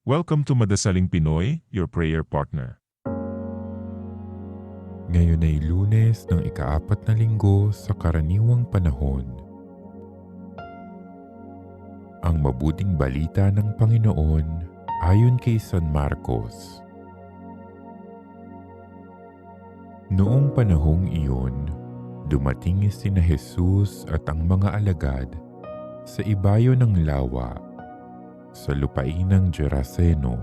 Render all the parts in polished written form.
Welcome to Madasaling Pinoy, your prayer partner. Ngayon ay Lunes ng ika-4 na linggo sa karaniwang panahon. Ang mabuting balita ng Panginoon ayon kay San Marcos. Noong panahong iyon, dumating sina Jesus at ang mga alagad sa ibayo ng lawa sa lupain ng Geraseno.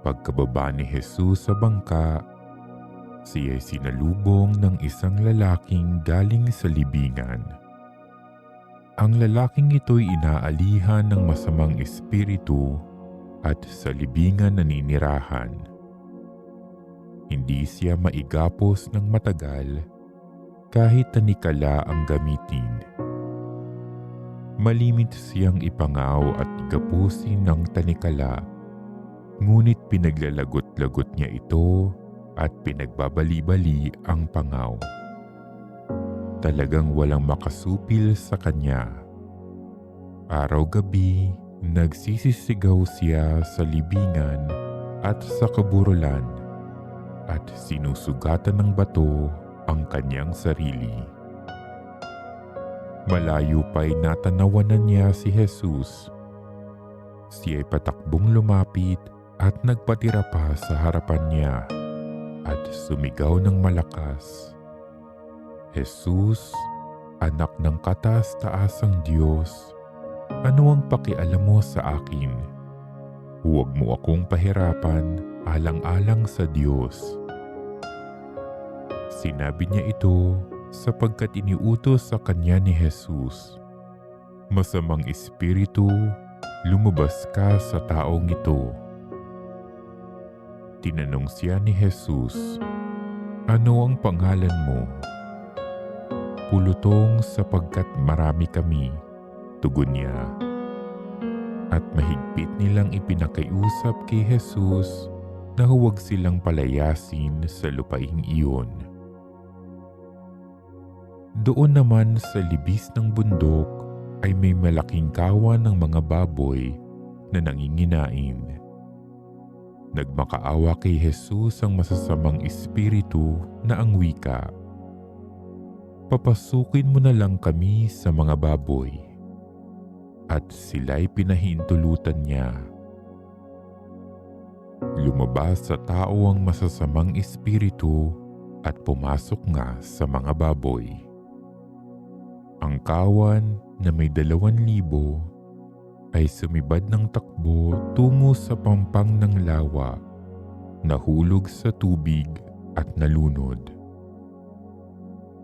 Pagkababa ni Jesus sa bangka, siya'y sinalubong ng isang lalaking galing sa libingan. Ang lalaking ito'y inaalihan ng masamang espiritu at sa libingan naninirahan. Hindi siya maigapos ng matagal kahit tanikala ang gamitin. Malimit siyang ipangaw at igapusin ng tanikala, ngunit pinaglalagot-lagot niya ito at pinagbabali-bali ang pangaw. Talagang walang makasupil sa kanya. Araw-gabi, nagsisisigaw siya sa libingan at sa kaburulan at sinusugatan ng bato ang kanyang sarili. Malayo pa'y natanawanan niya si Jesus. Siya'y patakbong lumapit at nagpatira pa sa harapan niya at sumigaw ng malakas, "Jesus, anak ng kataas-taasang Diyos, ano ang pakialam mo sa akin? Huwag mo akong pahirapan alang-alang sa Diyos." Sinabi niya ito sapagkat iniutos sa kanya ni Jesus, "Masamang espiritu, lumabas ka sa taong ito." Tinanong siya ni Jesus, "Ano ang pangalan mo?" "Pulutong sapagkat marami kami," tugon niya. At mahigpit nilang ipinakiusap kay Jesus na huwag silang palayasin sa lupaing iyon. Doon naman sa libis ng bundok ay may malaking kawan ng mga baboy na nanginginain. Nagmakaawa kay Jesus ang masasamang espiritu na ang wika, "Papasukin mo na lang kami sa mga baboy." At sila'y pinahintulutan niya. Lumabas sa tao ang masasamang espiritu at pumasok nga sa mga baboy. Ang kawan na may 2,000 ay sumibad ng takbo tungo sa pampang ng lawa, nahulog sa tubig at nalunod.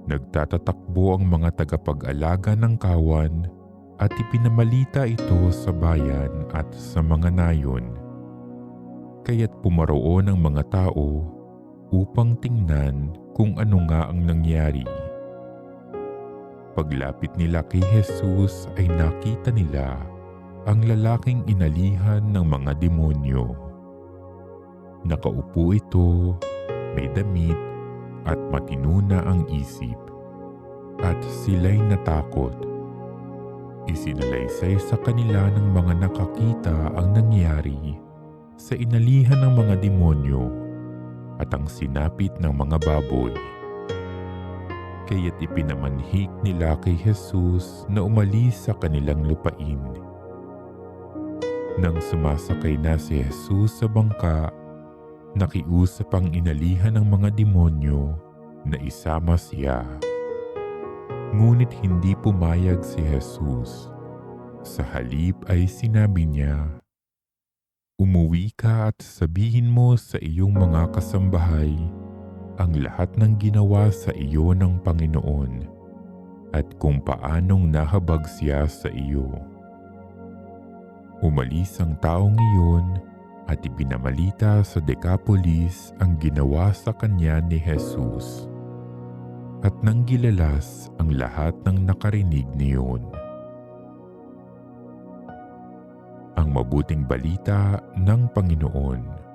Nagtatatakbo ang mga tagapag-alaga ng kawan at ipinamalita ito sa bayan at sa mga nayon. Kaya't pumaroon ang mga tao upang tingnan kung ano nga ang nangyari. Paglapit nila kay Jesus ay nakita nila ang lalaking inalihan ng mga demonyo. Nakaupo ito, may damit at matino na ang isip, at sila'y natakot. Isinalaysay sa kanila ng mga nakakita ang nangyari sa inalihan ng mga demonyo at ang sinapit ng mga baboy. Kaya't ipinamanhik nila kay Jesus na umalis sa kanilang lupain. Nang sumasakay na si Jesus sa bangka, nakiusap ang inalihan ng mga demonyo na isama siya. Ngunit hindi pumayag si Jesus. Sa halip ay sinabi niya, "Umuwi ka at sabihin mo sa iyong mga kasambahay ang lahat ng ginawa sa iyo ng Panginoon at kung paanong nahabag siya sa iyo." Umalis ang taong iyon at ipinamalita sa Decapolis ang ginawa sa kanya ni Jesus. At nanggilalas ang lahat ng nakarinig niyon. Ang mabuting balita ng Panginoon.